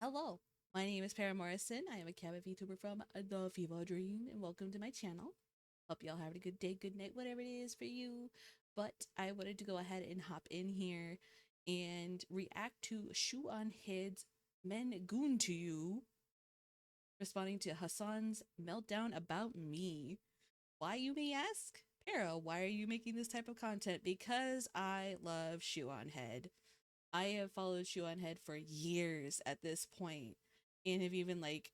Hello, my name is Para Morrison. I am a Cabbit VTuber from the Fever Dream, and welcome to my channel. Hope y'all having a good day, good night, whatever it is for you. But I wanted to go ahead and hop in here and react to Shoe0head's Men Goon to You, responding to Hasan's meltdown about me. Why, you may ask? Para, why are you making this type of content? Because I love Shoe0head. I have followed Shoe0head for years at this point, and have even like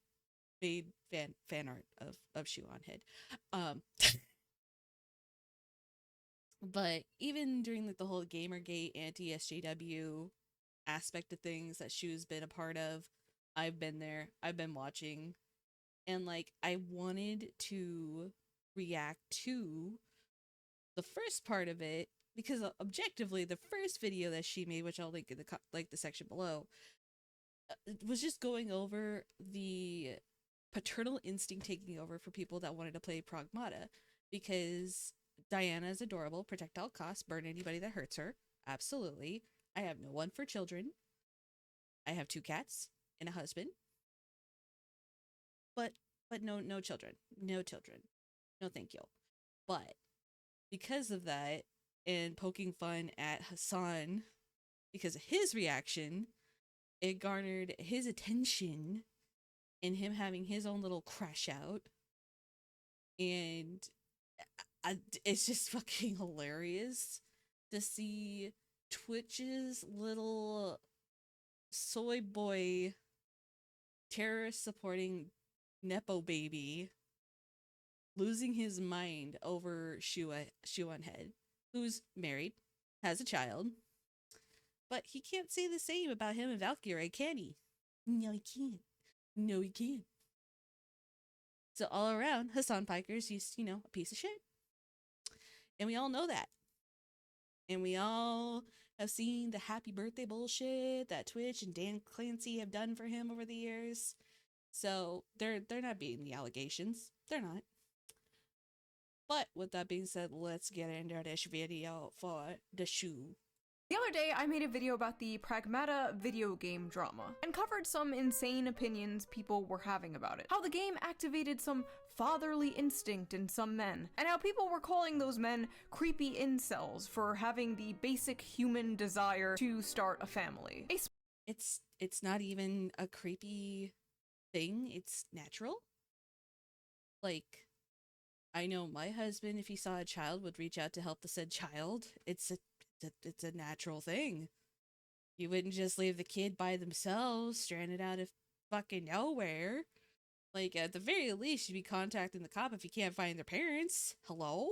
made fan art of Shoe0head. Um, but even during like the whole Gamergate anti SJW aspect of things that Shoe's been a part of, I've been there. I've been watching, and like I wanted to react to the first part of it because objectively the first video that she made, which I'll link in the section below, was just going over the paternal instinct taking over for people that wanted to play Pragmata, because Diana is adorable, protect all costs, burn anybody that hurts her, absolutely. I have no one for children. I have 2 cats and a husband, but no children, no children, no thank you. But because of that, and poking fun at Hasan because of his reaction, it garnered his attention and him having his own little crash out. And it's just fucking hilarious to see Twitch's little soy boy terrorist supporting Nepo baby losing his mind over Shoe0head, who's married, has a child, but he can't say the same about him and Valkyrie, can he? No, he can't. No, he can't. So all around, Hasan Piker's just, a piece of shit. And we all know that. And we all have seen the happy birthday bullshit that Twitch and Dan Clancy have done for him over the years. So they're not beating the allegations. They're not. But with that being said, let's get into this video for the shoe. The other day, I made a video about the Pragmata video game drama, and covered some insane opinions people were having about it. How the game activated some fatherly instinct in some men, and how people were calling those men creepy incels for having the basic human desire to start a family. It's not even a creepy thing, it's natural. Like, I know my husband, if he saw a child, would reach out to help the said child. It's a natural thing. You wouldn't just leave the kid by themselves, stranded out of fucking nowhere. Like, at the very least, you'd be contacting the cop if you can't find their parents. Hello?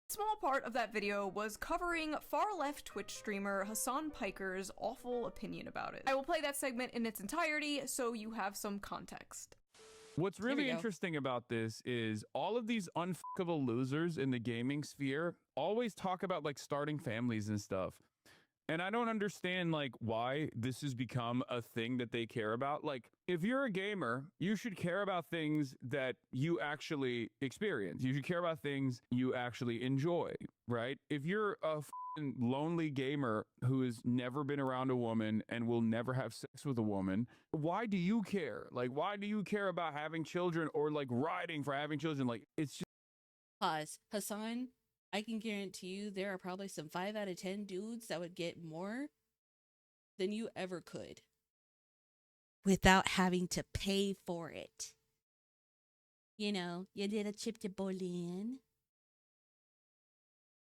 A small part of that video was covering far-left Twitch streamer Hasan Piker's awful opinion about it. I will play that segment in its entirety so you have some context. What's really interesting about this is all of these unfuckable losers in the gaming sphere always talk about like starting families and stuff. And I don't understand like why this has become a thing that they care about. Like, if you're a gamer, you should care about things that you actually experience. You should care about things you actually enjoy, right? If you're a lonely gamer who has never been around a woman and will never have sex with a woman, why do you care? Like, why do you care about having children or like riding for having children? Like, it's just... Pause. Hasan, I can guarantee you there are probably some 5 out of 10 dudes that would get more than you ever could without having to pay for it. You know, you did a chip to Bolin.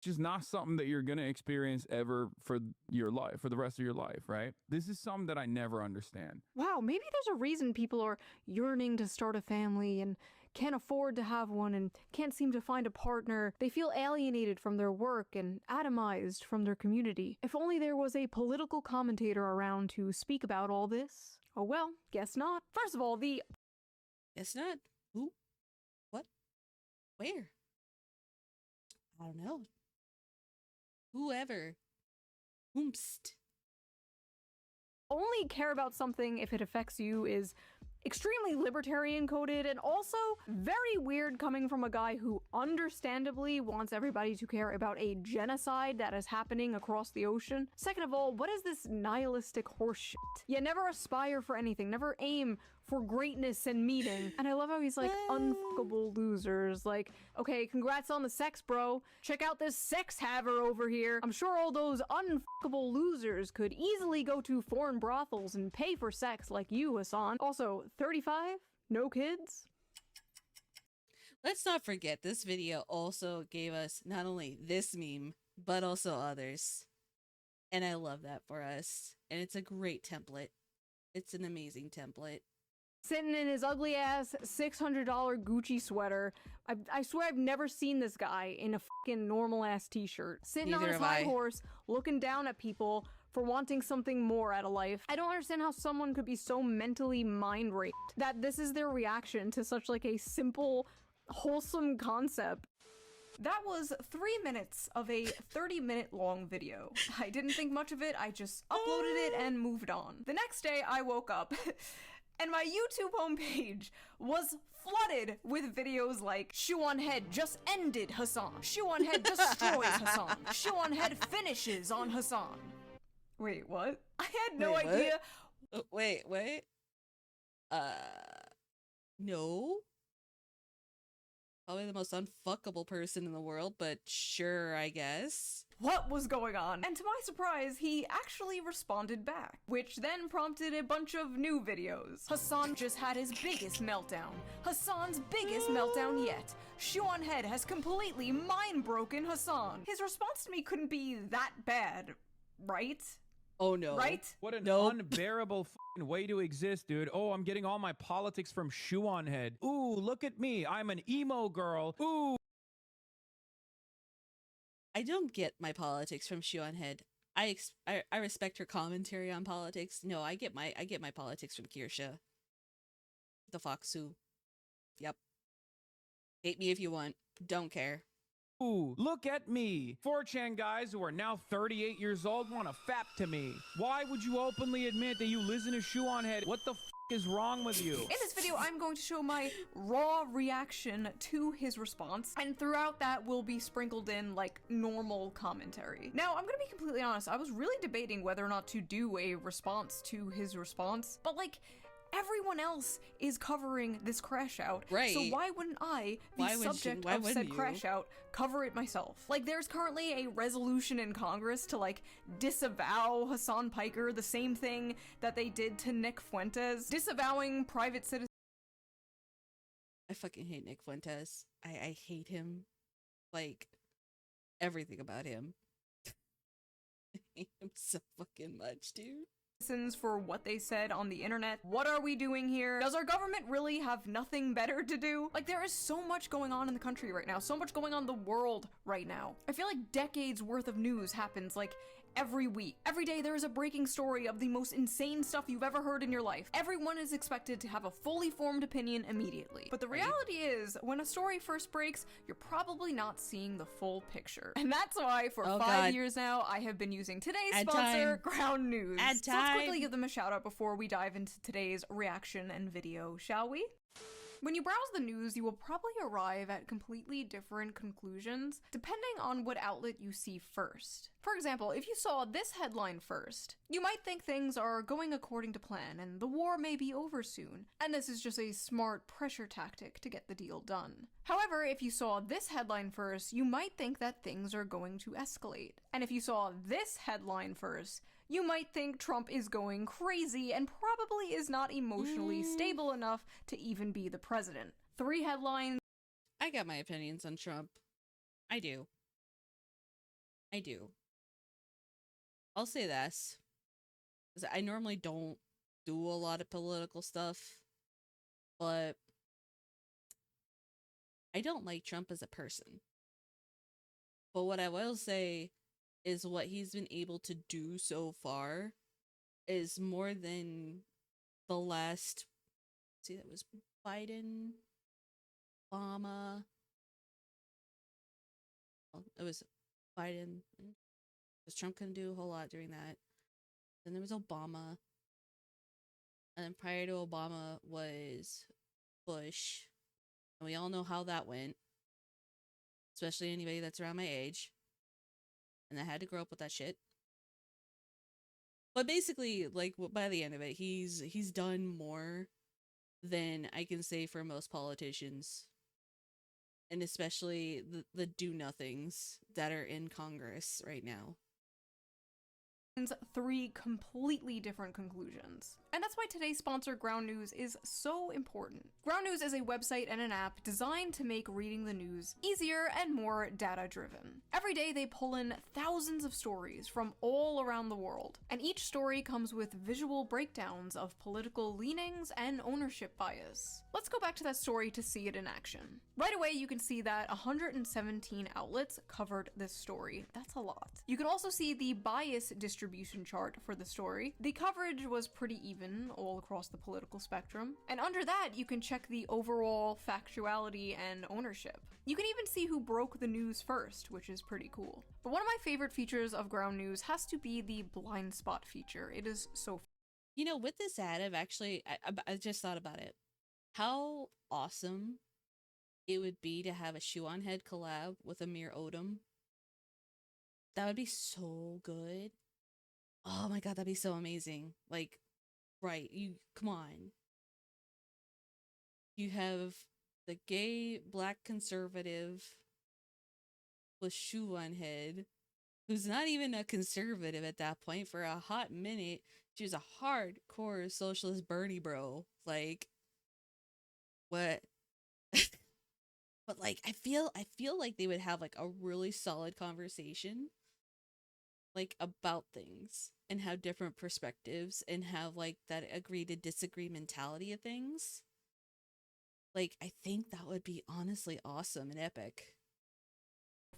Just not something that you're going to experience ever for your life, for the rest of your life, right? This is something that I never understand. Wow, maybe there's a reason people are yearning to start a family and can't afford to have one and can't seem to find a partner. They feel alienated from their work and atomized from their community. If only there was a political commentator around to speak about all this. Oh well, guess not. First of all, Guess not. Who? What? Where? I don't know. Whoever. Whoomst. only care about something if it affects you is extremely libertarian coded, and also very weird coming from a guy who understandably wants everybody to care about a genocide that is happening across the ocean. Second of all, what is this nihilistic horseshit? Yeah, never aspire for anything, never aim for greatness and meaning. And I love how he's like, unfuckable losers. Like, okay, congrats on the sex, bro. Check out this sex haver over here. I'm sure all those unfuckable losers could easily go to foreign brothels and pay for sex like you, Hasan. Also, 35? No kids? Let's not forget, this video also gave us not only this meme, but also others. And I love that for us. And it's a great template. It's an amazing template. Sitting in his ugly ass $600 Gucci sweater. I swear I've never seen this guy in a fucking normal ass t-shirt. Sitting on his high horse, looking down at people for wanting something more out of life. I don't understand how someone could be so mentally mind raped that this is their reaction to such like a simple, wholesome concept. That was 3 minutes of a 30-minute long video. I didn't think much of it, I just uploaded it and moved on. The next day I woke up and my YouTube homepage was flooded with videos like Shoe0head just ended Hasan. Shoe0head destroys Hasan. Shoe0head finishes on Hasan. Wait, what? I had no idea. Wait. No? Probably the most unfuckable person in the world, but sure, I guess. What was going on? And to my surprise, he actually responded back, which then prompted a bunch of new videos. Hasan just had his biggest meltdown. Hasan's biggest meltdown yet. Shoe0head has completely mind-broken Hasan. His response to me couldn't be that bad, right? Oh no. Right? What an unbearable fucking way to exist, dude. Oh, I'm getting all my politics from Shoe0head. Ooh, look at me. I'm an emo girl. Ooh. I don't get my politics from Shoe0head. I respect her commentary on politics. No, I get my politics from Kirsha. The Foxu. Yep. Hate me if you want. Don't care. Ooh, look at me. 4chan guys who are now 38 years old want to fap to me. Why would you openly admit that you listen to Shoe0head? What the f is wrong with you? In this video, I'm going to show my raw reaction to his response, and throughout that will be sprinkled in like normal commentary. Now, I'm gonna be completely honest, I was really debating whether or not to do a response to his response, but like, everyone else is covering this crash out, right? So why wouldn't I, the subject of said crash out, cover it myself? Like, there's currently a resolution in Congress to like disavow Hasan Piker, the same thing that they did to Nick Fuentes, disavowing private citizens. I fucking hate Nick Fuentes. I hate him. Like, everything about him. I hate him so fucking much, dude. For what they said on the internet. What are we doing here? Does our government really have nothing better to do? Like, there is so much going on in the country right now, so much going on in the world right now. I feel like decades worth of news happens like every week. Every day there is a breaking story of the most insane stuff you've ever heard in your life. Everyone is expected to have a fully formed opinion immediately. But the reality is, when a story first breaks, you're probably not seeing the full picture. And that's why for 5 years now, I have been using today's sponsor, Ground News. So let's quickly give them a shout out before we dive into today's reaction and video, shall we? When you browse the news, you will probably arrive at completely different conclusions depending on what outlet you see first. For example, if you saw this headline first, you might think things are going according to plan and the war may be over soon, and this is just a smart pressure tactic to get the deal done. However, if you saw this headline first, you might think that things are going to escalate. And if you saw this headline first, you might think Trump is going crazy and probably is not emotionally stable enough to even be the president. 3 headlines. I got my opinions on Trump. I do. I'll say this, because I normally don't do a lot of political stuff, but I don't like Trump as a person. But what I will say is what he's been able to do so far is more than the last, see, that was Biden, Obama. Well, it was Biden, because Trump couldn't do a whole lot during that. Then there was Obama. And then prior to Obama was Bush. And we all know how that went, especially anybody that's around my age. And I had to grow up with that shit. But basically, like, by the end of it, he's done more than I can say for most politicians. And especially the do-nothings that are in Congress right now. Three completely different conclusions. And that's why today's sponsor, Ground News, is so important. Ground News is a website and an app designed to make reading the news easier and more data-driven. Every day they pull in thousands of stories from all around the world, and each story comes with visual breakdowns of political leanings and ownership bias. Let's go back to that story to see it in action. Right away, you can see that 117 outlets covered this story. That's a lot. You can also see the bias distribution chart for the story. The coverage was pretty even all across the political spectrum. And under that, you can check the overall factuality and ownership. You can even see who broke the news first, which is pretty cool. But one of my favorite features of Ground News has to be the blind spot feature. It is so You know, with this ad, I just thought about it. How awesome it would be to have a Shoe0head collab with Amir Odom. That would be so good. Oh my god, that'd be so amazing. Like, right, come on. You have the gay black conservative with Shoe0head, who's not even a conservative at that point. For a hot minute, she was a hardcore socialist Bernie bro. Like, what? But like, I feel like they would have like a really solid conversation, like, about things and have different perspectives and have like that agree to disagree mentality of things. Like, I think that would be honestly awesome and epic.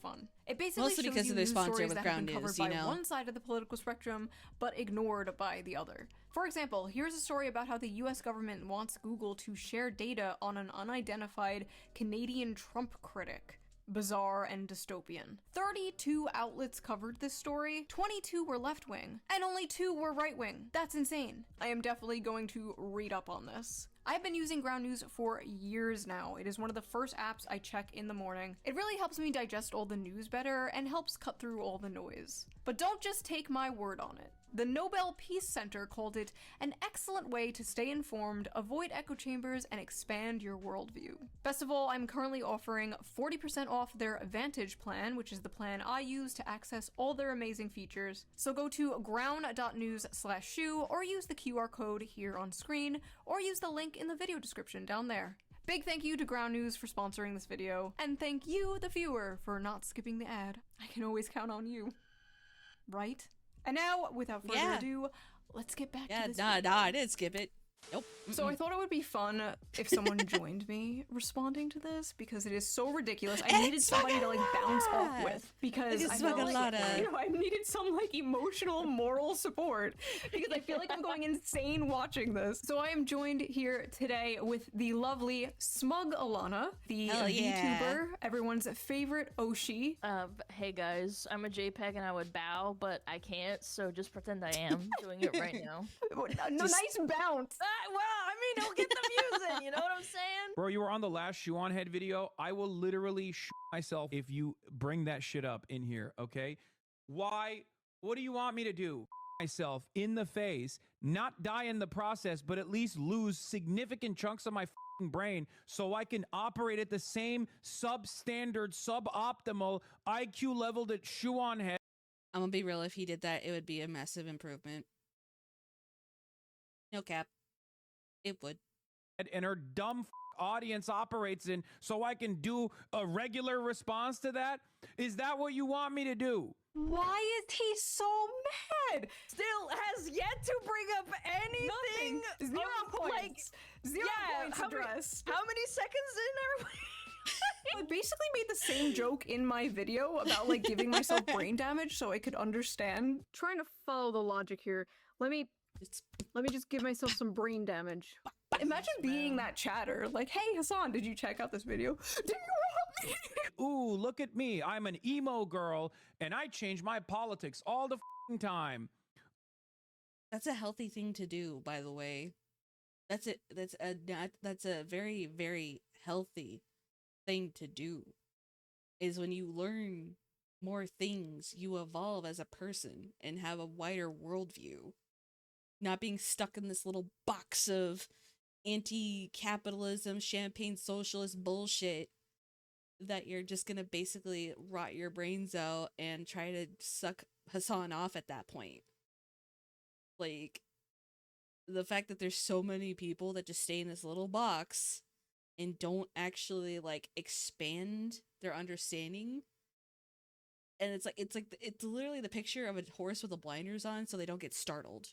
fun. It basically Mostly shows because you of their news sponsor stories with that have been Ground covered News, by you know? one side of the political spectrum, but ignored by the other. For example, here's a story about how the US government wants Google to share data on an unidentified Canadian Trump critic. Bizarre and dystopian. 32 outlets covered this story, 22 were left-wing, and only 2 were right-wing. That's insane. I am definitely going to read up on this. I've been using Ground News for years now. It is one of the first apps I check in the morning. It really helps me digest all the news better and helps cut through all the noise. But don't just take my word on it. The Nobel Peace Center called it an excellent way to stay informed, avoid echo chambers, and expand your worldview. Best of all, I'm currently offering 40% off their Vantage plan, which is the plan I use to access all their amazing features. So go to ground.news/shoe or use the QR code here on screen, or use the link in the video description down there. Big thank you to Ground News for sponsoring this video, and thank you, the viewer, for not skipping the ad. I can always count on you. Right? And now, without further ado, let's get back to this video. I didn't skip it. Nope. So I thought it would be fun if someone joined me responding to this, because it is so ridiculous. I needed somebody to like bounce off with, because I felt like, I needed some like emotional, moral support, because I feel like I'm going insane watching this. So I am joined here today with the lovely SmugAlana, the VTuber, everyone's favorite Oshi. Hey guys, I'm a JPEG and I would bow, but I can't, so just pretend I am doing it right now. Nice bounce. Well, I mean, it'll get the views in, you know what I'm saying? Bro, you were on the last Shoe0head video. I will literally myself if you bring that shit up in here, okay? Why? What do you want me to do? Myself in the face, not die in the process, but at least lose significant chunks of my brain so I can operate at the same substandard, suboptimal IQ level that Shoe0head. I'm gonna be real, if he did that, it would be a massive improvement. No cap. It would. And her dumb audience operates in, so I can do a regular response to that? Is that what you want me to do? Why is he so mad? Still has yet to bring up anything. Nothing. 0 points. Like, 0 points addressed. How many seconds in are we? I basically made the same joke in my video about like giving myself brain damage so I could understand. Trying to follow the logic here. Let me just give myself some brain damage. Imagine being that chatter. Like, hey, Hasan, did you check out this video? Did you help me? Ooh, look at me. I'm an emo girl, and I change my politics all the time. That's a healthy thing to do, by the way. That's it. That's a very, very healthy thing to do. Is when you learn more things, you evolve as a person and have a wider worldview. Not being stuck in this little box of anti-capitalism, champagne socialist bullshit that you're just gonna basically rot your brains out and try to suck Hasan off at that point. Like, the fact that there's so many people that just stay in this little box and don't actually like expand their understanding. And it's literally the picture of a horse with the blinders on so they don't get startled.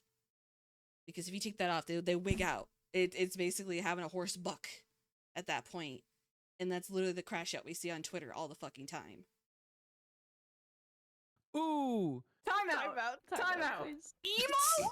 Because if you take that off, they wig out. It's basically having a horse buck at that point. And that's literally the crash out we see on Twitter all the fucking time. Ooh. Time out. Please. Emo?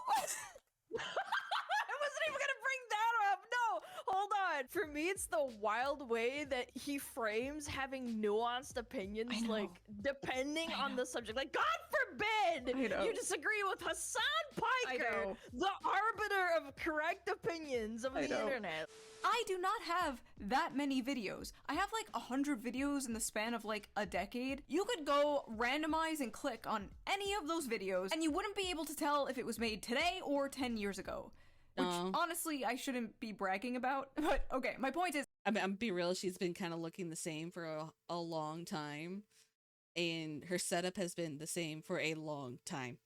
I wasn't even gonna bring that up. No, hold on. For me, it's the wild way that he frames having nuanced opinions, I know. like depending I on know. the subject. Like, God forbid I know. you disagree with Hasan I Piker, know. the arbiter of correct opinions of I the know. internet. I do not have that many videos. I have like 100 videos in the span of like a decade. You could go randomize and click on any of those videos and you wouldn't be able to tell if it was made today or 10 years ago. Which honestly I shouldn't be bragging about. But okay, my point is I'm be real, she's been kind of looking the same for a long time. And her setup has been the same for a long time.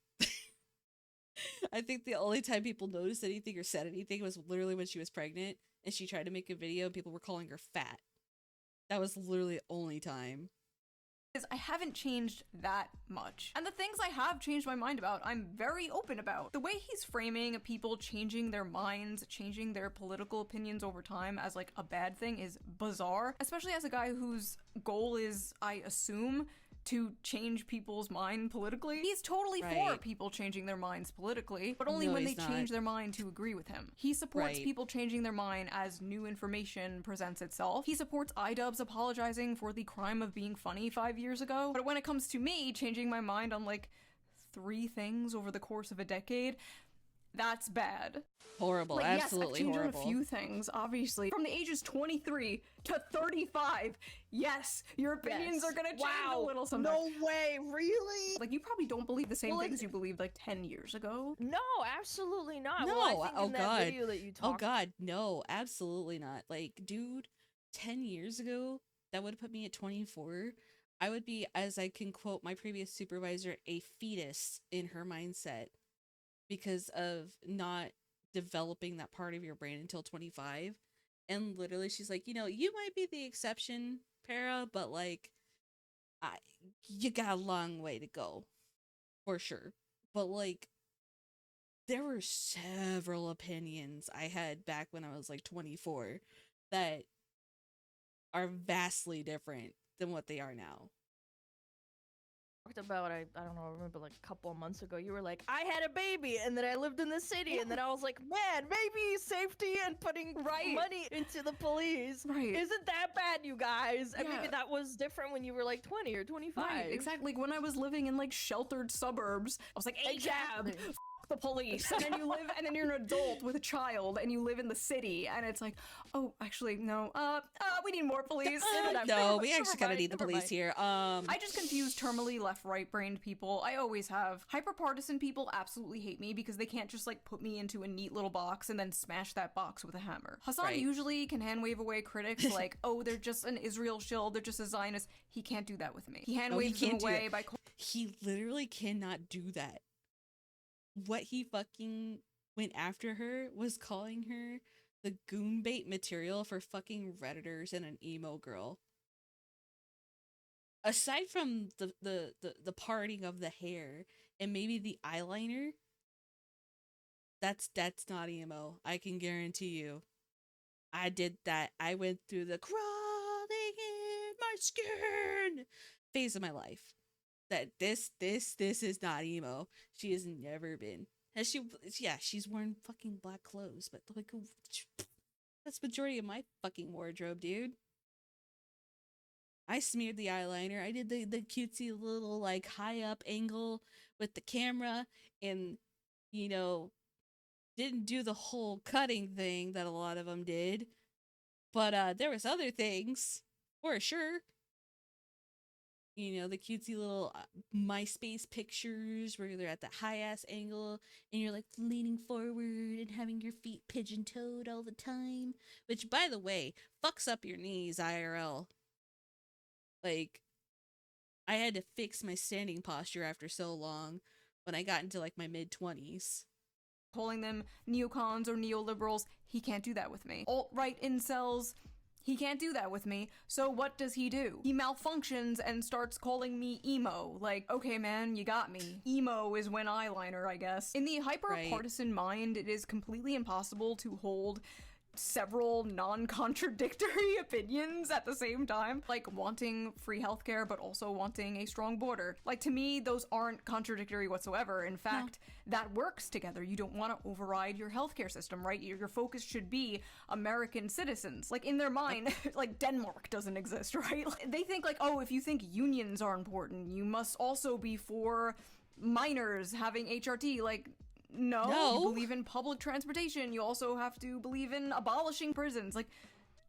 I think the only time people noticed anything or said anything was literally when she was pregnant and she tried to make a video and people were calling her fat. That was literally the only time. I haven't changed that much. And the things I have changed my mind about, I'm very open about. The way he's framing people changing their minds, changing their political opinions over time as like a bad thing is bizarre, especially as a guy whose goal is, I assume, to change people's mind politically. He's totally for Right. people changing their minds politically, but only No, when they he's not. change their mind to agree with him. He supports Right. people changing their mind as new information presents itself. He supports iDubbbz apologizing for the crime of being funny 5 years ago. But when it comes to me changing my mind on like 3 things over the course of a decade, that's bad. Horrible, Like, absolutely yes, I've changed horrible. on a few things, obviously. From the ages 23 to 35, yes, your opinions are gonna change a little sometimes. No way, really? Like, you probably don't believe the same Well, things you believed like 10 years ago. No, absolutely not. No, well, I think oh in that God. video that you Oh talked god, no, absolutely not. Like, dude, 10 years ago, that would put me at 24. I would be, as I can quote my previous supervisor, a fetus in her mindset because of not developing that part of your brain until 25. And literally she's like, you know, you might be the exception, Para, but like you got a long way to go for sure. But like there were several opinions I had back when I was like 24 that are vastly different than what they are now. talked about, I don't know, I remember like a couple of months ago, you were like, I had a baby and then I lived in the city and then I was like, man, maybe safety and putting money into the police isn't that bad, you guys. And maybe that was different when you were like 20 or 25. Right, exactly. Like, when I was living in like sheltered suburbs, I was like, hey, cab, the police. And then you live, and then you're an adult with a child and you live in the city and it's like, oh, actually, no, we need more police. No, we actually kind of need the police here. I just confuse terminally left-right brained people. I always have. Hyper-partisan people absolutely hate me because they can't just like put me into a neat little box and then smash that box with a hammer. Hasan usually can hand wave away critics like, oh, they're just an Israel shill, they're just a Zionist. He can't do that with me. He hand waves them away by he literally cannot do that. What he fucking went after her was calling her the goon bait material for fucking Redditors and an emo girl. Aside from the parting of the hair and maybe the eyeliner, that's not emo. I can guarantee you. I did that. I went through the crawling in my skin phase of my life. That this is not emo. She has never been. Has she? Yeah, she's worn fucking black clothes, but like that's majority of my fucking wardrobe, dude. I smeared the eyeliner. I did the cutesy little like high up angle with the camera, and you know, didn't do the whole cutting thing that a lot of them did, but there was other things for sure. You know, the cutesy little MySpace pictures where they're at the high ass angle and you're like leaning forward and having your feet pigeon toed all the time. Which, by the way, fucks up your knees IRL. Like, I had to fix my standing posture after so long when I got into like my mid-20s. Calling them neocons or neoliberals, he can't do that with me. Alt-right incels, he can't do that with me. So what does he do? He malfunctions and starts calling me emo. Like, okay man, you got me. Emo is when eyeliner, I guess. In the hyper-partisan mind, it is completely impossible to hold several non-contradictory opinions at the same time, like wanting free healthcare but also wanting a strong border. Like, to me, those aren't contradictory whatsoever. In fact, that works together. You don't want to override your healthcare system, right? Your focus should be American citizens. Like, in their mind, like, Denmark doesn't exist, right? Like, they think like, oh, if you think unions are important, you must also be for minors having HRT. Like, no, you believe in public transportation. You also have to believe in abolishing prisons. Like,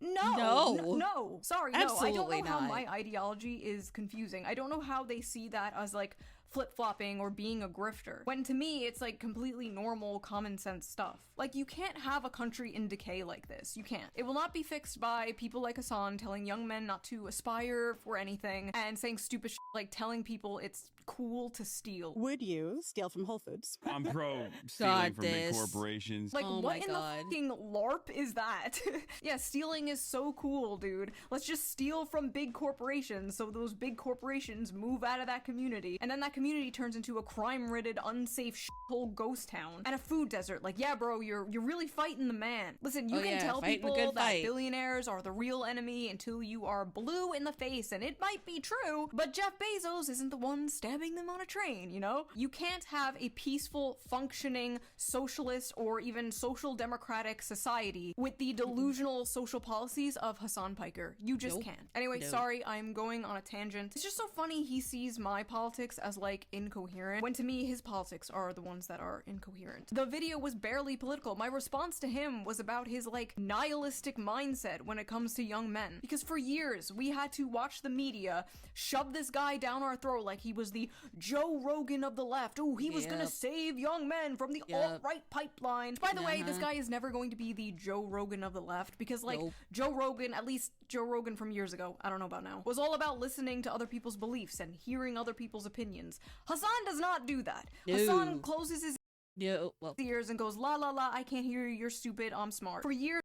no. Sorry, absolutely no. I don't know how not. my ideology is confusing. I don't know how they see that as like flip-flopping or being a grifter, when to me it's like completely normal common sense stuff. Like, you can't have a country in decay like this. You can't. It will not be fixed by people like Hasan telling young men not to aspire for anything and saying stupid shit like telling people it's cool to steal. Would you steal from Whole Foods? I'm pro stealing from big corporations. Like, Oh what my in God. the fucking LARP is that? Yeah, stealing is so cool, dude. Let's just steal from big corporations so those big corporations move out of that community, and then that community turns into a crime-ridden, unsafe shithole ghost town and a food desert. Like, yeah, bro, you're really fighting the man. Listen, you can tell fighting a people good that fight. billionaires are the real enemy until you are blue in the face, and it might be true, but Jeff Bezos isn't the one stabbing them on a train, you know? You can't have a peaceful, functioning, socialist, or even social democratic society with the delusional social policies of Hasan Piker. You just Nope. can't. Anyway, Nope. sorry, I'm going on a tangent. It's just so funny he sees my politics as, like, incoherent, when to me, his politics are the ones that are incoherent. The video was barely political. My response to him was about his, like, nihilistic mindset when it comes to young men. Because for years, we had to watch the media shove this guy down our throat like he was the Joe Rogan of the left. Ooh, he was gonna Yep. save young men from the Yep. alt-right pipeline. By the way, this Uh-huh. guy is never going to be the Joe Rogan of the left, because, like, Nope. Joe Rogan, at least Joe Rogan from years ago, I don't know about now, was all about listening to other people's beliefs and hearing other people's opinions. Hasan does not do that. No. Hasan closes his No, well, ears and goes, la la la, I can't hear you, you're stupid, I'm smart. For years,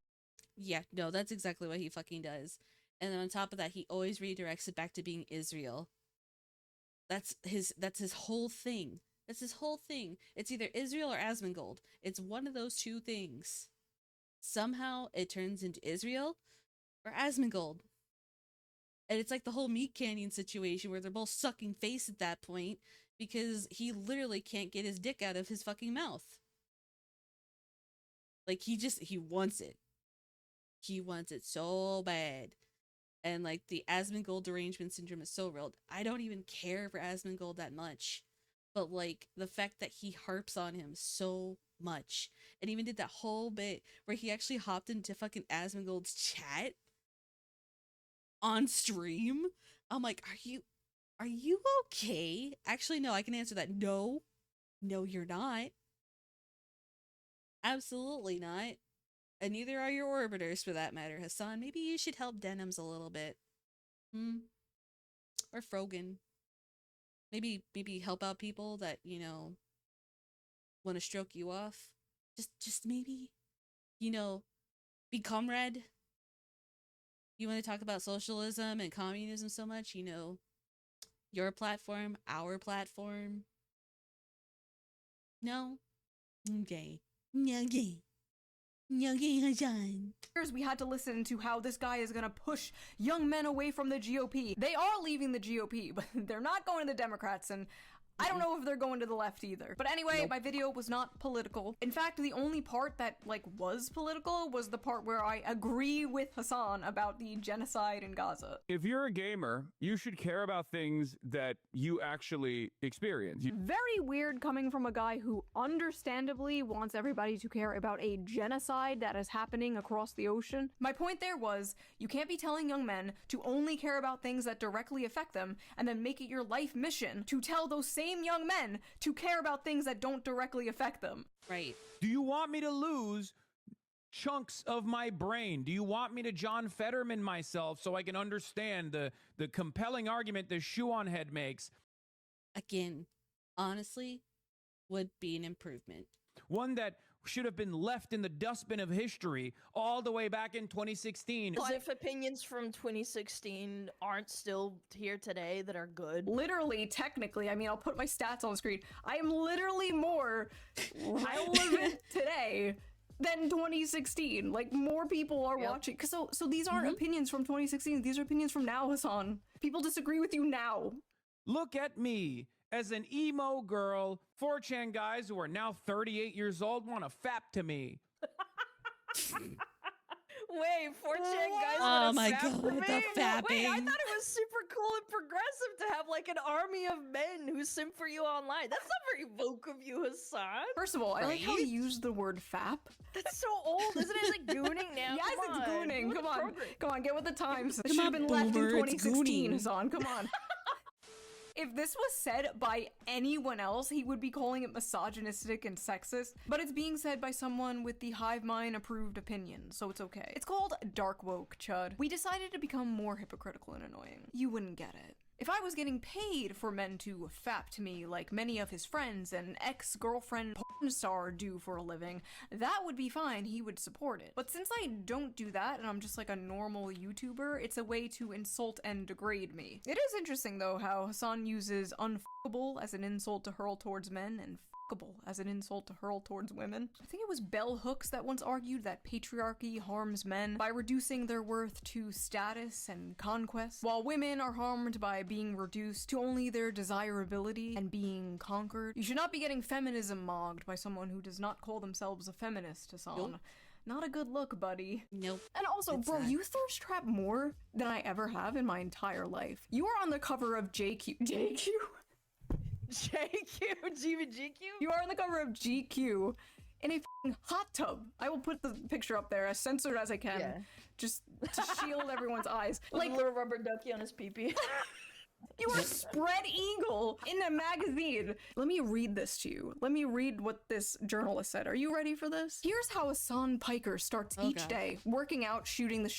yeah, no, that's exactly what he fucking does. And then on top of that, he always redirects it back to being Israel. That's his whole thing. That's his whole thing. It's either Israel or Asmongold. It's one of those two things. Somehow it turns into Israel or Asmongold. And it's like the whole Meat Canyon situation where they're both sucking face at that point because he literally can't get his dick out of his fucking mouth. Like, he wants it. He wants it so bad. And, like, the Asmongold derangement syndrome is so real. I don't even care for Asmongold that much. But, like, the fact that he harps on him so much. And even did that whole bit where he actually hopped into fucking Asmongold's chat on stream. I'm like, are you okay? Actually, no, I can answer that. No, you're not. Absolutely not. And neither are your orbiters, for that matter. Hasan, maybe you should help Denims a little bit. Or Frogan. Maybe help out people that, you know, want to stroke you off. Just maybe, you know, be comrade. You want to talk about socialism and communism so much, you know, your platform, our platform. No? Okay. Okay. Okay, Hasan. we had to listen to how this guy is gonna push young men away from the GOP. They are leaving the GOP, but they're not going to the Democrats, and I don't know if they're going to the left either. But anyway, my video was not political. In fact, the only part that, like, was political was the part where I agree with Hasan about the genocide in Gaza. If you're a gamer, you should care about things that you actually experience. Very weird coming from a guy who understandably wants everybody to care about a genocide that is happening across the ocean. My point there was, you can't be telling young men to only care about things that directly affect them and then make it your life mission to tell those same young men to care about things that don't directly affect them. Right. Do you want me to lose chunks of my brain? Do you want me to John Fetterman myself so I can understand the compelling argument that Shoe0head makes? Again, honestly, would be an improvement. One that should have been left in the dustbin of history all the way back in 2016. As if opinions from 2016 aren't still here today that are good. Literally, technically, I mean, I'll put my stats on the screen. I am literally more relevant today than 2016. Like, more people are watching. So these aren't opinions from 2016. These are opinions from now, Hasan. People disagree with you now. Look at me. As an emo girl, 4chan guys who are now 38 years old want to fap to me. Wait, 4chan guys Oh wanna my fap God, to me? the fapping. Wait, I thought it was super cool and progressive to have like an army of men who simp for you online. That's not very woke of you, Hasan. First of all, I like how you use the word fap. That's so old, isn't it? Like gooning now. Yes, Come it's on. gooning. Look Come at on. progress. Come on, get with the times. It Come should have on, been left in boomer, it's 2016, gooning. Hasan. Come on. If this was said by anyone else, he would be calling it misogynistic and sexist, but it's being said by someone with the hive mind approved opinion, so it's okay. It's called dark woke, chud. We decided to become more hypocritical and annoying. You wouldn't get it. If I was getting paid for men to fap to me like many of his friends and ex-girlfriend porn star do for a living, that would be fine, he would support it. But since I don't do that and I'm just like a normal YouTuber, it's a way to insult and degrade me. It is interesting though how Hasan uses unfuckable as an insult to hurl towards men and fuckable as an insult to hurl towards women. I think it was Bell Hooks that once argued that patriarchy harms men by reducing their worth to status and conquest, while women are harmed by being reduced to only their desirability and being conquered. You should not be getting feminism mogged by someone who does not call themselves a feminist, Hasan. Nope. Not a good look, buddy. Nope. And also, It's bro, not. you thirst trap more than I ever have in my entire life. You are on the cover of JQ. GQ? You are on the cover of GQ in a f***ing hot tub. I will put the picture up there as censored as I can, Yeah. just to shield everyone's eyes. Like Like, a little rubber ducky on his pee-pee. you are spread eagle in a magazine. Let me read this to you. Let me read what this journalist said. Are you ready for this? Here's how Hasan Piker starts Oh, each God. day, working out, shooting the shit.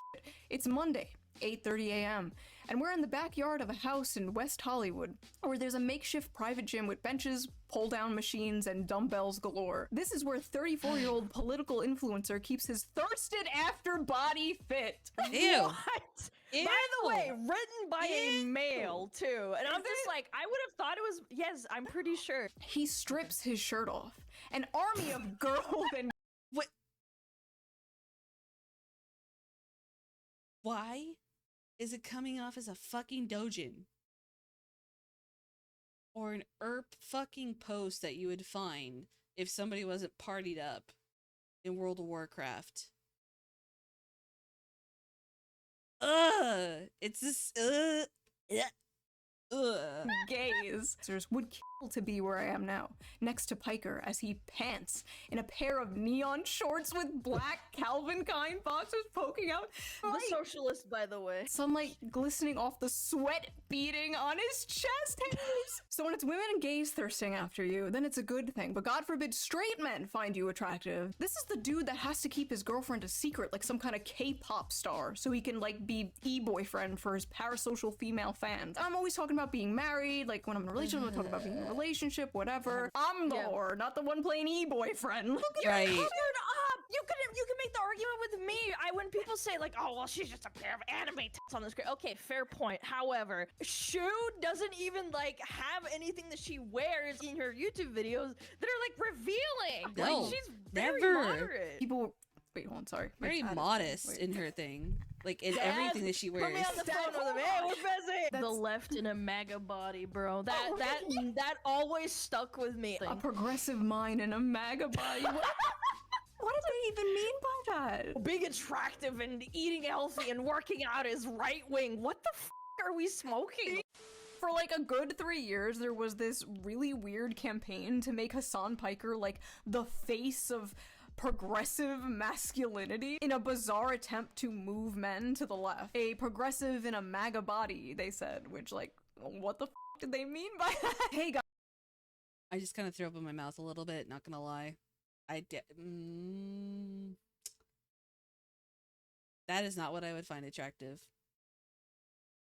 It's Monday, 8:30 a.m., and we're in the backyard of a house in West Hollywood, where there's a makeshift private gym with benches, pull-down machines, and dumbbells galore. This is where 34-year-old political influencer keeps his thirsted-after body fit. Ew. What? Ew. By the way, written by a Ew. male, too. And I'm just like, I would have thought it was, yes, I'm pretty sure. He strips his shirt off. An army of girls and What? Why is it coming off as a fucking dojin? Or an fucking post that you would find if somebody wasn't partied up in World of Warcraft. It's this, gaze would kill to be where I am now, next to Piker as he pants in a pair of neon shorts with black Calvin Klein boxers poking out. The socialist, by the way. Sunlight glistening off the sweat beading on his chest hairs. So when it's women and gays thirsting after you, then it's a good thing. But God forbid straight men find you attractive. This is the dude that has to keep his girlfriend a secret like some kind of K-pop star so he can like be e-boyfriend for his parasocial female fans. I'm always talking about being married, like when I'm in a relationship, I'm talking about being in a relationship, whatever. I'm the whore, not the one playing e-boyfriend. Look at Right. Covered up! You can make the argument with me. When people say like, oh well, she's just a pair of anime tits on the screen. Okay, fair point. However, Shoe doesn't even like have anything that she wears in her YouTube videos that are like revealing. No, like she's very never. moderate. people Wait, hold on, sorry. Very modest in her thing. Like, in everything that she wears. Put me on the phone with him. Hey, we're busy. The left in a MAGA body, bro. That always stuck with me. A progressive mind and a MAGA body. What did they even mean by that? Being attractive and eating healthy and working out is right wing. What the f are we smoking? For like a good 3 years, there was this really weird campaign to make Hasan Piker like the face of progressive masculinity in a bizarre attempt to move men to the left. A progressive in a MAGA body, they said, which like, what the f did they mean by that? Hey guys. I just kind of threw up in my mouth a little bit, not gonna lie. That is not what I would find attractive.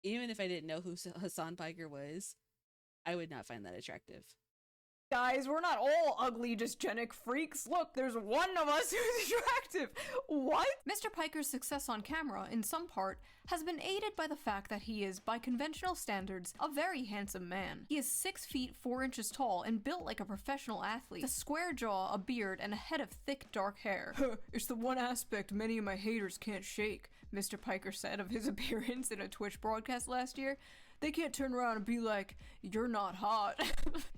Even if I didn't know who Hasan Piker was, I would not find that attractive. Guys, we're not all ugly, dysgenic freaks. Look, there's one of us who's attractive. What? Mr. Piker's success on camera, in some part, has been aided by the fact that he is, by conventional standards, a very handsome man. He is 6 feet 4 inches tall and built like a professional athlete. A square jaw, a beard, and a head of thick dark hair. It's the one aspect many of my haters can't shake, Mr. Piker said of his appearance in a Twitch broadcast last year. They can't turn around and be like, you're not hot.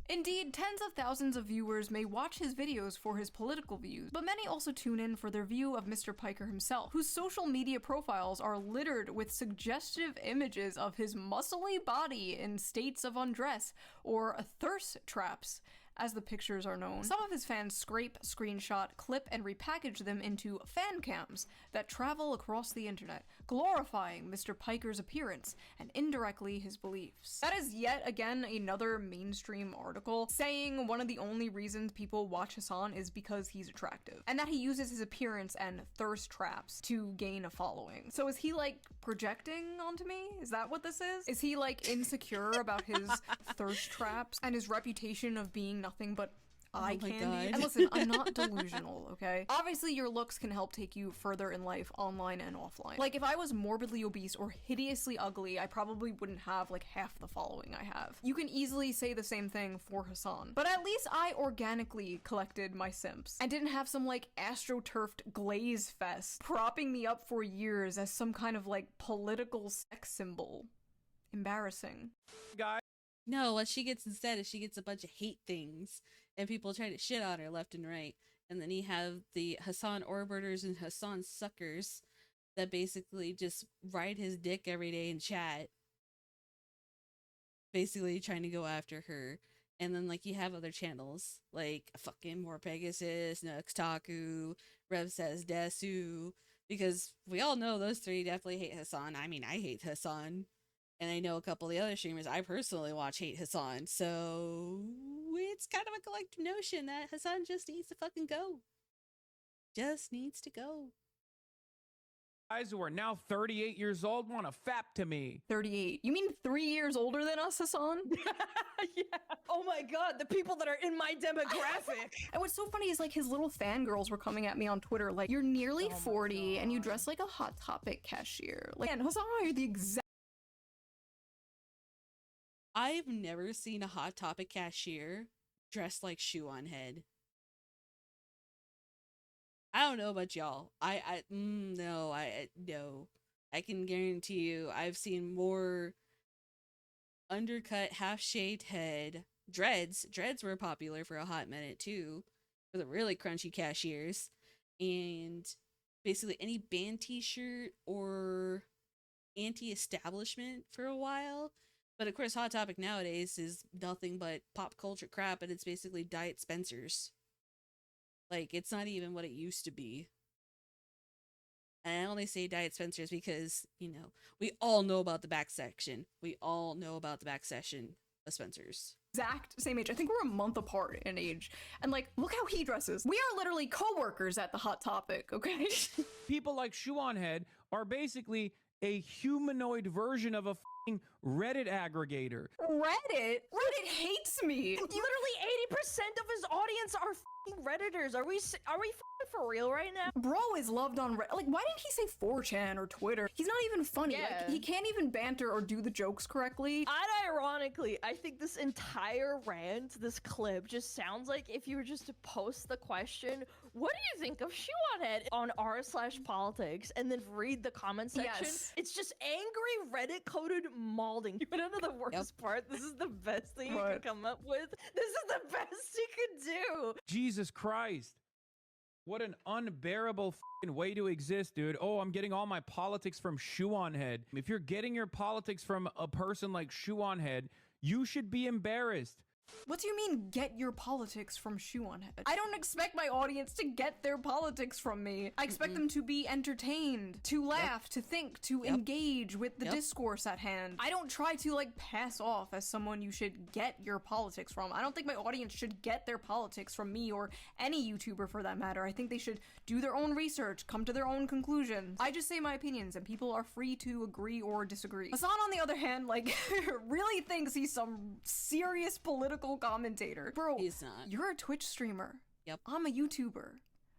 Indeed, tens of thousands of viewers may watch his videos for his political views, but many also tune in for their view of Mr. Piker himself, whose social media profiles are littered with suggestive images of his muscly body in states of undress, or thirst traps, as the pictures are known. Some of his fans scrape, screenshot, clip, and repackage them into fan cams that travel across the internet, glorifying Mr. Piker's appearance and indirectly his beliefs. That is yet again another mainstream article saying one of the only reasons people watch Hasan is because he's attractive, and that he uses his appearance and thirst traps to gain a following. So is he like projecting onto me? Is that what this is? Is he like insecure about his thirst traps and his reputation of being nothing but eye candy? And listen, I'm not delusional, okay? Obviously, your looks can help take you further in life, online and offline. Like, if I was morbidly obese or hideously ugly, I probably wouldn't have, like, half the following I have. You can easily say the same thing for Hasan. But at least I organically collected my simps, and didn't have some, like, astroturfed glaze fest propping me up for years as some kind of, like, political sex symbol. Embarrassing. No, what she gets instead is she gets a bunch of hate things, and people try to shit on her left and right. And then you have the Hasan orbiters and Hasan suckers that basically just ride his dick every day in chat, basically trying to go after her. And then, like, you have other channels, like fucking More Pegasus, Nuxtaku, Rev Says Desu, because we all know those three definitely hate Hasan. I mean, I hate Hasan. And I know a couple of the other streamers I personally watch hate Hasan, so it's kind of a collective notion that Hasan just needs to fucking go. Just needs to go. Guys who are now 38 years old want to fap to me. 38. You mean 3 years older than us, Hasan? Yeah. Oh my god, the people that are in my demographic. And what's so funny is, like, his little fangirls were coming at me on Twitter, like, you're nearly 40 and you dress like a Hot Topic cashier. Like, and Hasan and I are the exact. I've never seen a Hot Topic cashier dressed like Shoe0head. I don't know about y'all. No. I can guarantee you I've seen more undercut, half-shaved head. Dreads were popular for a hot minute too, for the really crunchy cashiers. And basically any band t-shirt or anti-establishment for a while. But of course, Hot Topic nowadays is nothing but pop culture crap, and it's basically Diet Spencer's. Like, it's not even what it used to be. And I only say Diet Spencer's because, you know, we all know about the back section. We all know about the back section of Spencer's. Exact same age. I think we're a month apart in age. And, like, look how he dresses. We are literally co-workers at the Hot Topic, okay? People like Shoe0head are basically a humanoid version of a Reddit aggregator. Reddit hates me. Literally 80% of his audience are Redditors. Are we for real right now? Bro is loved on Reddit. Like, why didn't he say 4chan or Twitter? He's not even funny. Yeah. Like, he can't even banter or do the jokes correctly. Unironically, I think this entire rant, this clip, just sounds like if you were just to post the question, what do you think of Shoe0head on r/politics, and then read the comment section? Yes. It's just angry Reddit coded malding. You know the worst part? This is the best thing you can come up with. This is the best you could do. Jesus Christ. What an unbearable fucking way to exist, dude. Oh, I'm getting all my politics from Shoe0head. If you're getting your politics from a person like Shoe0head, you should be embarrassed. What do you mean, get your politics from Shoe0head? I don't expect my audience to get their politics from me. I expect them to be entertained, to laugh, to think, to engage with the discourse at hand. I don't try to, like, pass off as someone you should get your politics from. I don't think my audience should get their politics from me or any YouTuber for that matter. I think they should do their own research, come to their own conclusions. I just say my opinions, and people are free to agree or disagree. Hasan, on the other hand, like, really thinks he's some serious political commentator. Bro, he's not. You're a Twitch streamer. Yep. I'm a YouTuber.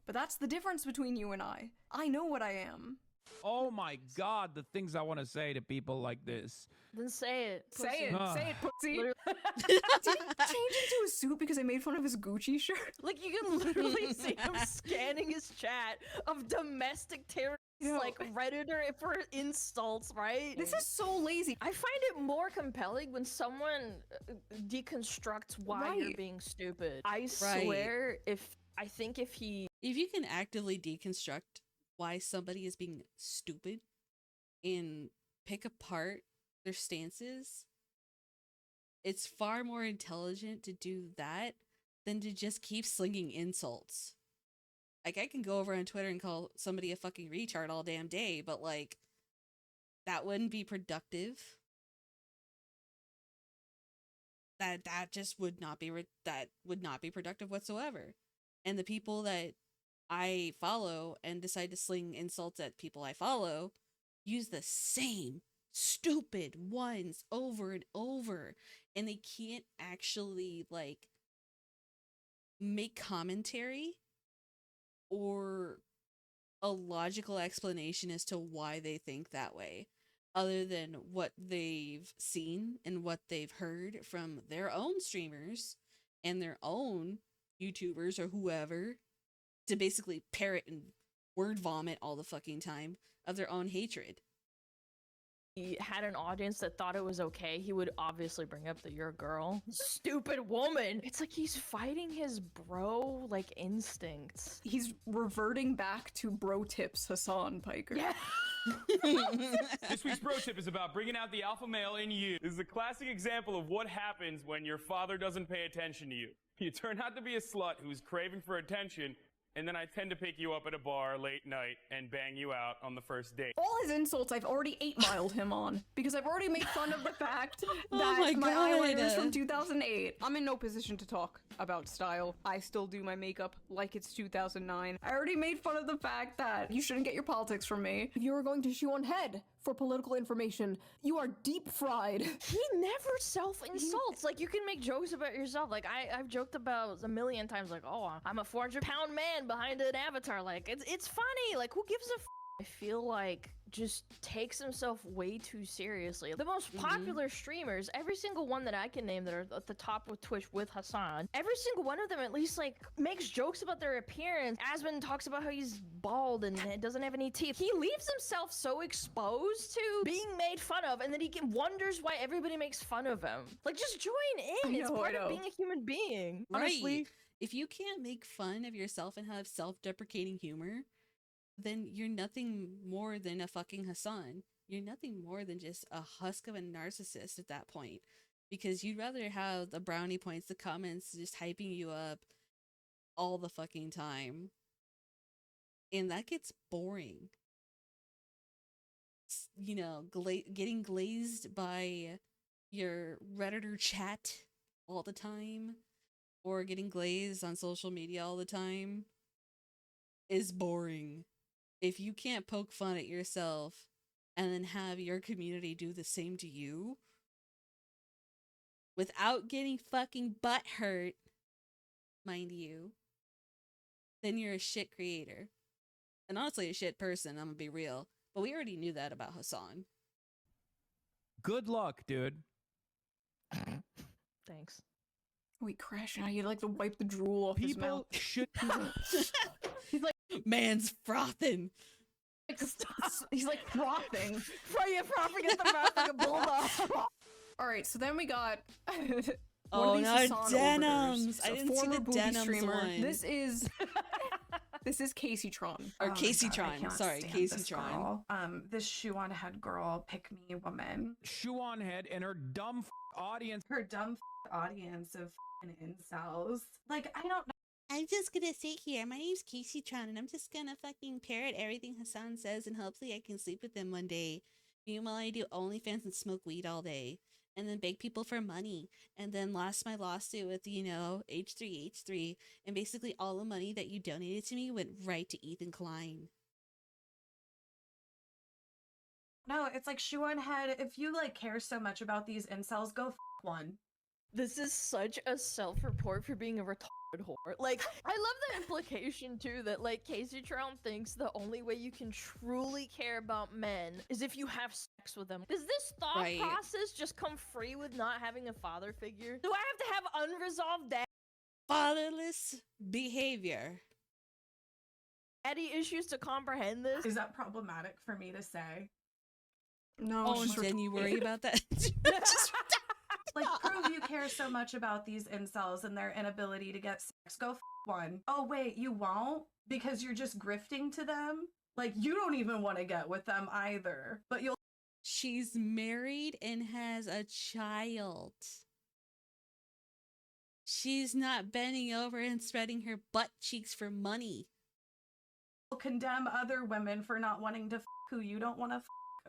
But that's the difference between you and I. I know what I am. Oh my God, the things I want to say to people like this. Then say it. Say pussy. it. Say it, pussy. Did he change into a suit because I made fun of his Gucci shirt? Like, you can literally see him scanning his chat of domestic terrorists, like Redditor for insults, right? This is so lazy. I find it more compelling when someone deconstructs why you're being stupid. I swear, if you can actively deconstruct why somebody is being stupid and pick apart their stances, it's far more intelligent to do that than to just keep slinging insults. Like, I can go over on Twitter and call somebody a fucking retard all damn day, but, like, that wouldn't be productive. That just would not be that would not be productive whatsoever. And the people that I follow and decide to sling insults at people I follow use the same stupid ones over and over, and they can't actually, like, make commentary or a logical explanation as to why they think that way, other than what they've seen and what they've heard from their own streamers and their own YouTubers or whoever, to basically parrot and word vomit all the fucking time of their own hatred. He had an audience that thought it was okay, he would obviously bring up that you're a girl. Stupid woman! It's like he's fighting his bro, like, instincts. He's reverting back to bro tips, Hasan Piker. Yeah. This week's bro tip is about bringing out the alpha male in you. This is a classic example of what happens when your father doesn't pay attention to you. You turn out to be a slut who's craving for attention, and then I tend to pick you up at a bar late night and bang you out on the first date. All his insults I've already 8-miled him on, because I've already made fun of the fact that my my God. eyeliner is from 2008. I'm in no position to talk about style. I still do my makeup like it's 2009. I already made fun of the fact that you shouldn't get your politics from me. If you were going to Shoe0head for political information, you are deep fried. He never self-insults. Like, you can make jokes about yourself. Like, I've joked about a million times, like, oh, I'm a 400-pound man behind an avatar. Like, it's funny. Like, who gives a f? I feel like just takes himself way too seriously. The most popular streamers, every single one that I can name that are at the top with Twitch with Hasan, every single one of them at least, like, makes jokes about their appearance. Asmon talks about how he's bald and doesn't have any teeth. He leaves himself so exposed to being made fun of, and then he wonders why everybody makes fun of him. Like, just join in. It's part of being a human being. Right. Honestly. If you can't make fun of yourself and have self-deprecating humor, then you're nothing more than a fucking Hasan. You're nothing more than just a husk of a narcissist at that point. Because you'd rather have the brownie points, the comments just hyping you up all the fucking time. And that gets boring. You know, getting glazed by your Redditor chat all the time, or getting glazed on social media all the time, is boring. If you can't poke fun at yourself and then have your community do the same to you without getting fucking butt hurt, mind you, then you're a shit creator. And honestly, a shit person, I'm gonna be real. But we already knew that about Hasan. Good luck, dude. Thanks. Wait, Crash, now you'd like to wipe the drool off his mouth. People should... Man's frothing. He's like frothing. Frothing at the mouth like a bulldog. All right, so then we got. Oh, these now Hasan denims. overtures. I So didn't see former the booby denims streamer. one. This is Casey Tron. Or Oh my Casey God, I Tron. can't Sorry, stand Casey this Tron. girl. This Shoe0head girl, pick me woman. Shoe0head and her dumb audience. Her dumb audience of incels. Like, I don't know. I'm just gonna sit here. My name's Casey Tron, and I'm just gonna fucking parrot everything Hasan says, and hopefully I can sleep with him one day. Meanwhile, I do OnlyFans and smoke weed all day, and then beg people for money, and then lost my lawsuit with, H3H3, and basically all the money that you donated to me went right to Ethan Klein. No, it's like Shoe0head. If you like care so much about these incels, go one. This is such a self-report for being a retarded whore. Like, I love the implication too that like Casey Tron thinks the only way you can truly care about men is if you have sex with them. Does this thought Right. process just come free with not having a father figure? Do I have to have unresolved Fatherless behavior. daddy issues to comprehend this? Is that problematic for me to say? No, Oh, she's then you worry about that? Like, prove you care so much about these incels and their inability to get sex. Go one. Oh, wait, you won't? Because you're just grifting to them? Like, you don't even want to get with them either. But you'll. She's married and has a child. She's not bending over and spreading her butt cheeks for money. Condemn other women for not wanting to who you don't want to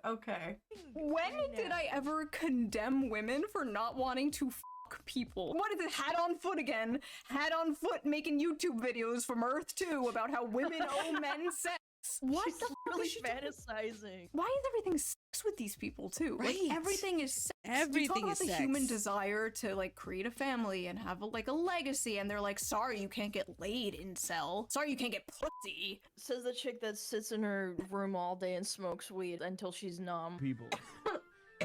Okay. When did I ever condemn women for not wanting to fuck people? What is it? Hat on foot again. Hat on foot making YouTube videos from Earth 2 about how women owe men sex. What She's the fuck really is she doing? fantasizing. Why is everything sex with these people too? Right. Like everything is sex. You Everything talk about is the sex. human desire to like create a family and have a legacy, and they're like, sorry you can't get laid, incel. Sorry you can't get pussy. Says the chick that sits in her room all day and smokes weed until she's numb. People.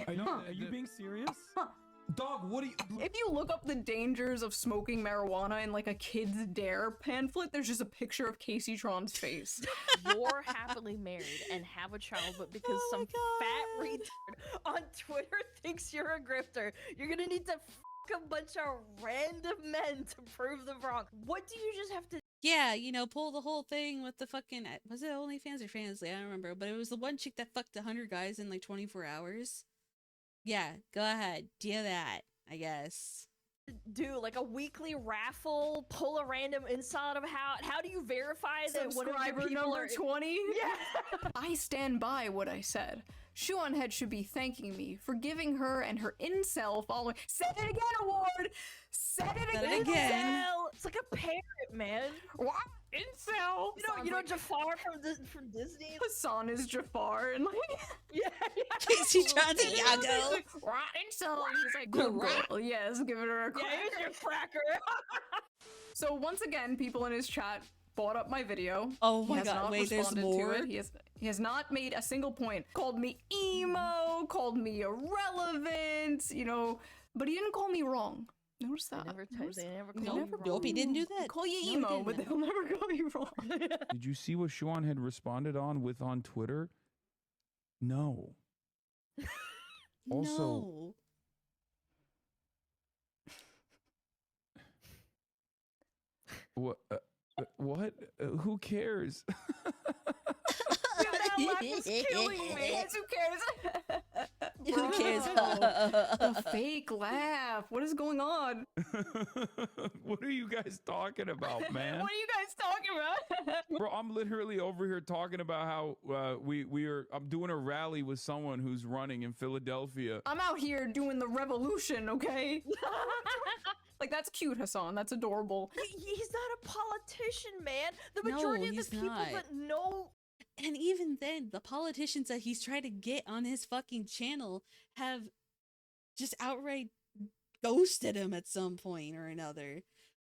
I know. Are you being serious? Dog, what are you? If you look up the dangers of smoking marijuana in like a Kids Dare pamphlet, there's just a picture of Casey Tron's face. You're happily married and have a child, but because some fat retard on Twitter thinks you're a grifter, you're gonna need to fuck a bunch of random men to prove them wrong. What do you just have to? Yeah, pull the whole thing with the fucking, was it OnlyFans or Fansly? I don't remember, but it was the one chick that fucked 100 guys in like 24 hours. Yeah, go ahead, do that, I guess. Do like a weekly raffle, pull a random inside of how do you verify that one of your Subscriber people number are 20? Yeah. I stand by what I said. Shoe0head should be thanking me for giving her and her incel following. Said it again, award! Said it Said again! it again. Incel. It's like a parrot, man. What? Incel! You know Jafar from Disney? Hasan is Jafar, and like, Yeah. Casey Tron's a Yago. what? Incel! And he's like, good girl. Yes, give her a Yeah, here's your cracker. So once again, people in his chat brought up my video. Oh He my has god, not wait, there's responded to more? it. He has not made a single point. Called me emo, called me irrelevant, but he didn't call me wrong. Notice that. They never They call never you Nope, he didn't do They that. call you No, he emo, but didn't. they'll never call you wrong. Did you see what Shoe0head responded on Twitter? No. Also- No. What? What? Who cares? That laugh was killing me. Who cares? Who cares? The fake laugh. What is going on? What are you guys talking about, man? What are you guys talking about? Bro, I'm literally over here talking about how I'm doing a rally with someone who's running in Philadelphia. I'm out here doing the revolution, okay? Like, that's cute, Hasan. That's adorable. He's not a politician, man. The No, majority of he's the people not. that know. And even then, the politicians that he's trying to get on his fucking channel have just outright ghosted him at some point or another.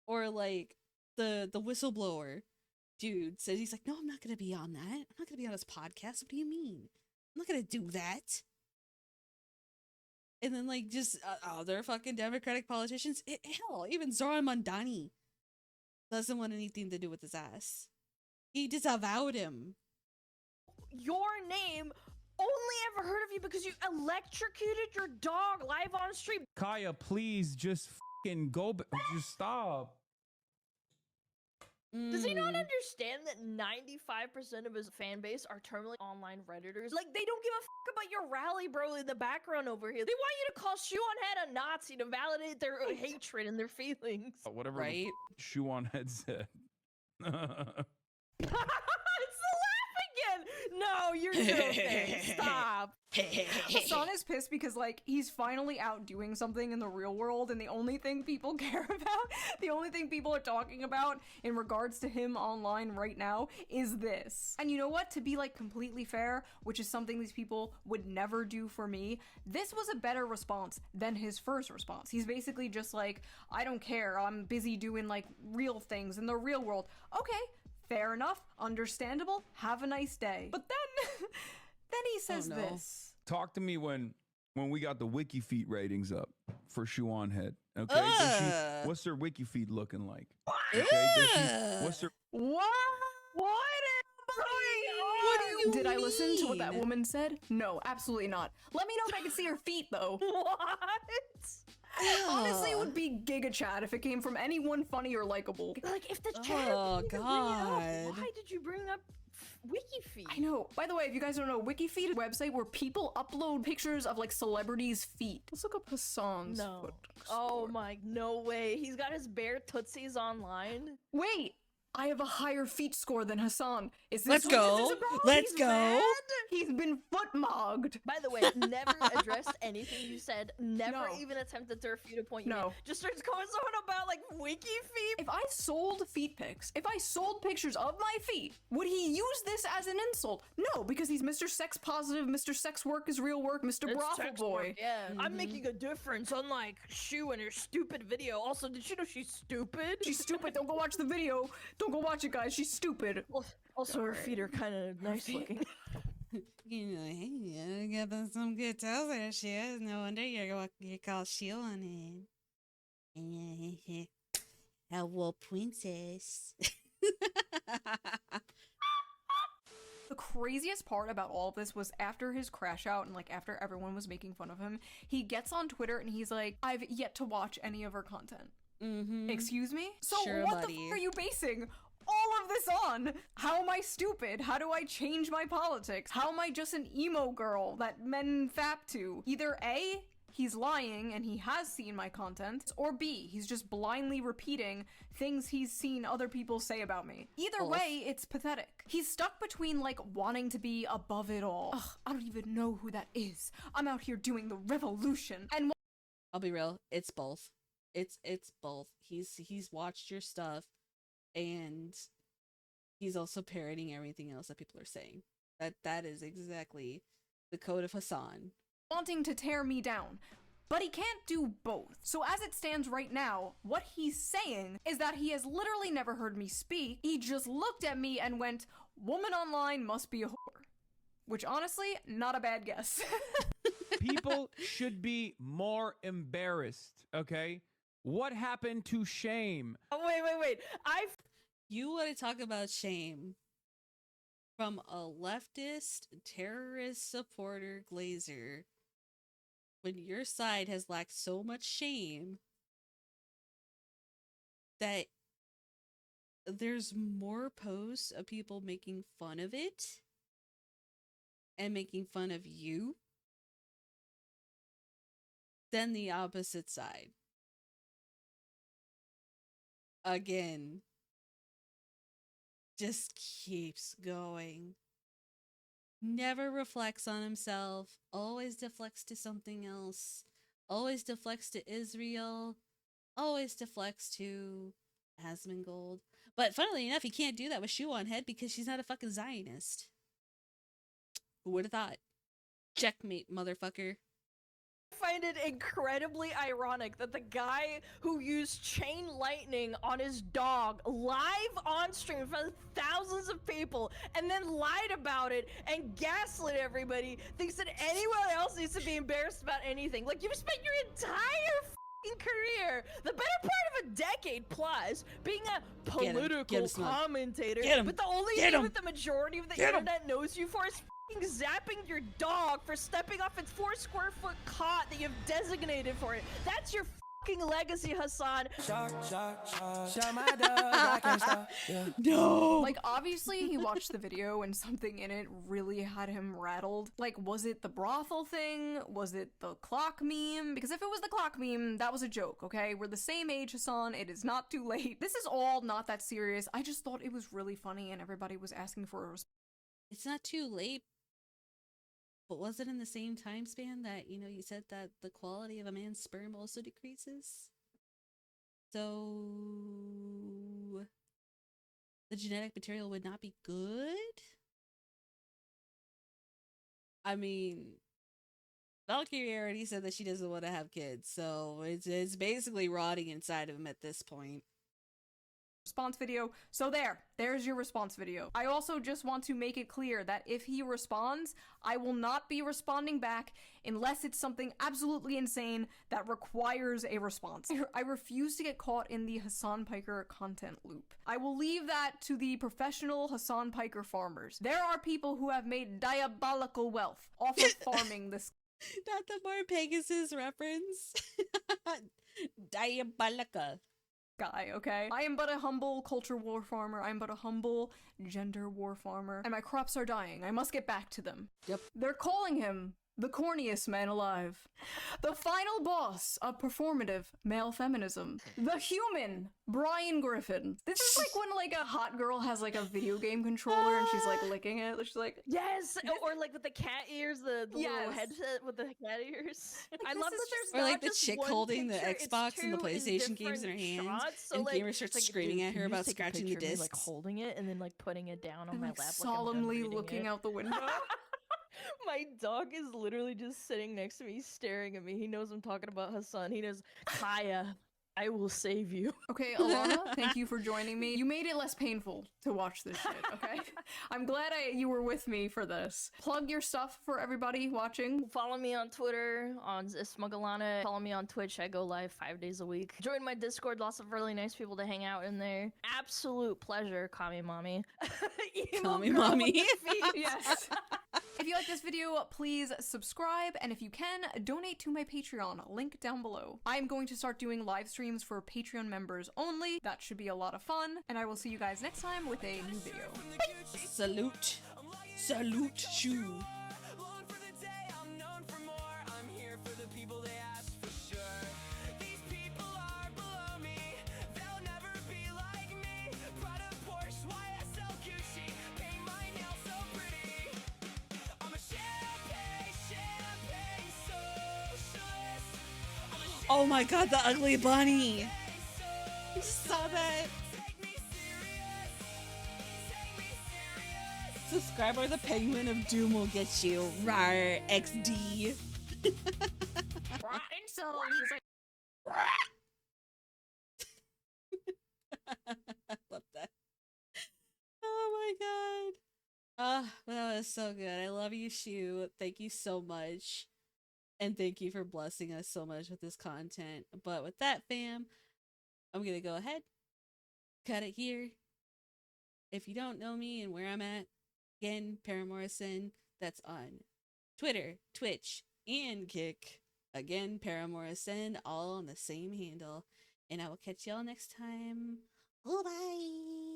Or like the whistleblower dude says, he's like, no, I'm not gonna be on that. I'm not gonna be on his podcast. What do you mean? I'm not gonna do that. And then like just other fucking Democratic politicians, hell, even Zoran Mondani doesn't want anything to do with his ass. He disavowed him. Your name, only ever heard of you because you electrocuted your dog live on stream. Kaya, please just fucking go. Just stop. Does he not understand that 95% of his fan base are terminally online Redditors? Like, they don't give a fuck about your rally, bro, in the background over here. They want you to call Shoe0head a Nazi to validate their hatred and their feelings. Whatever Right? Shoe0head said. It's the laugh again! No, you're joking. Stop. Hasan is pissed because, like, he's finally out doing something in the real world, and the only thing people care about, the only thing people are talking about in regards to him online right now is this. And you know what? To be, like, completely fair, which is something these people would never do for me, this was a better response than his first response. He's basically just like, I don't care, I'm busy doing, like, real things in the real world. Okay, fair enough, understandable, have a nice day. But then... Then he says this. Talk to me when we got the wiki feed ratings up for Shoe0head. Okay, what's her wiki feed looking like? Okay, what's her? What? What do you Did I listen to what that mean? woman said? No, absolutely not. Let me know if I can see her feet, though. What? Honestly, it would be Giga Chat if it came from anyone funny or likable. Like, if the chat Oh, didn't bring it up, God. why did you bring up WikiFeed? I know. By the way, if you guys don't know, WikiFeed is a website where people upload pictures of, like, celebrities' feet. Let's look up Hasan's No. foot. Oh my, no way. He's got his bare tootsies online. Wait! I have a higher feet score than Hasan. Is this Let's what go. this is about? Let's He's go. mad? He's been foot mogged. By the way, never addressed anything you said. Never No. even attempted to refute a point you No. made. Just starts going on about, like, WikiFeed. If I sold feet pics, if I sold pictures of my feet, would he use this as an insult? No, because he's Mr. Sex Positive, Mr. Sex Work is Real Work, Mr. It's Brothel text Boy. work, yeah. I'm making a difference, unlike Shoe and her stupid video. Also, did you know she's stupid? She's stupid, don't go watch the video. Don't go watch it, guys, she's stupid. Also, her feet are kind of nice looking. You know, hey, you got some good toes there, Shoe. No wonder you're called Shoe0head. Hello, princess. The craziest part about all of this was after his crash out and, like, after everyone was making fun of him, he gets on Twitter and he's like, I've yet to watch any of her content. Excuse me? So Sure, what buddy. the f are you basing all of this on? How am I stupid? How do I change my politics? How am I just an emo girl that men fap to? Either A, he's lying and he has seen my content, or B, he's just blindly repeating things he's seen other people say about me. Either Both. way, it's pathetic. He's stuck between, like, wanting to be above it all. Ugh, I don't even know who that is. I'm out here doing the revolution. And I'll be real, it's both. It's both. He's watched your stuff, and he's also parroting everything else that people are saying. That is exactly the code of Hasan. wanting to tear me down. But he can't do both. So as it stands right now, what he's saying is that he has literally never heard me speak. He just looked at me and went, "Woman online must be a whore." Which honestly, not a bad guess. People should be more embarrassed, okay? What happened to shame? Oh, wait. You want to talk about shame from a leftist terrorist supporter glazer when your side has lacked so much shame that there's more posts of people making fun of it and making fun of you than the opposite side. Again, just keeps going. Never reflects on himself, always deflects to something else, always deflects to Israel, always deflects to Asmongold. But funnily enough, he can't do that with Shoe0head because she's not a fucking Zionist. Who would have thought? Checkmate, motherfucker. I find it incredibly ironic that the guy who used chain lightning on his dog live on stream in front of thousands of people and then lied about it and gaslit everybody thinks that anyone else needs to be embarrassed about anything. Like, you've spent your entire career, the better part of a decade plus, being a political Smug. commentator, Get him. but the only Get thing him. that the majority of the Get him. internet knows you for is f***ing zapping your dog for stepping off its 4 square foot cot that you've designated for it. That's your f***ing legacy, Hasan. No. Like, obviously, he watched the video and something in it really had him rattled. Like, was it the brothel thing? Was it the clock meme? Because if it was the clock meme, that was a joke, okay? We're the same age, Hasan. It is not too late. This is all not that serious. I just thought it was really funny and everybody was asking for a response. It's not too late. But was it in the same time span that, you said that the quality of a man's sperm also decreases? So the genetic material would not be good? I mean, Valkyrie already said that she doesn't want to have kids, so it's basically rotting inside of him at this point. Response video. So there's your response video. I also just want to make it clear that if he responds, I will not be responding back unless it's something absolutely insane that requires a response. I refuse to get caught in the Hasan Piker content loop. I will leave that to the professional Hasan Piker farmers. There are people who have made diabolical wealth off of farming this. Not the more Pegasus reference. Diabolica. Guy, okay? I am but a humble culture war farmer. I am but a humble gender war farmer. And my crops are dying. I must get back to them. Yep. They're calling him the corniest man alive. The final boss of performative male feminism. The human Brian Griffin. This is like when like a hot girl has like a video game controller and she's like licking it. She's like, Yes, or like with the cat ears, the Yes. little headset with the cat ears. I this love is that just- there's Or not like the just chick one holding the picture, it's Xbox and the two in PlayStation games in her different hands, shots, so, and like, gamers start it's like, screaming dude, at her can you about just take a scratching the picture of me, like discs. holding it and then like putting it down on and, my like, lap, solemnly looking out the window. My dog is literally just sitting next to me, staring at me. He knows I'm talking about Hasan. He knows, Kaya, I will save you. Okay, Alana, thank you for joining me. You made it less painful to watch this shit, okay? I'm glad you were with me for this. Plug your stuff for everybody watching. Follow me on Twitter, on SmugAlana. Follow me on Twitch. I go live 5 days a week. Join my Discord. Lots of really nice people to hang out in there. Absolute pleasure, commie mommy. Emo Commie girl mommy. with the feet. Yes. If you like this video, please subscribe, and if you can, donate to my Patreon, link down below. I am going to start doing live streams for Patreon members only. That should be a lot of fun, and I will see you guys next time with a new video. Salute. Salute, Shoe. Oh my god, the ugly bunny! I just saw that! Subscribe or the penguin of doom will get you. Rar XD. I love that. Oh my god. Ah, that was so good. I love you, Shoe. Thank you so much. And thank you for blessing us so much with this content. But with that, fam, I'm gonna go ahead, cut it here. If you don't know me and where I'm at, again, Paramorrison. That's on Twitter, Twitch, and Kick. Again, Paramorrison, all on the same handle. And I will catch y'all next time. Oh, bye.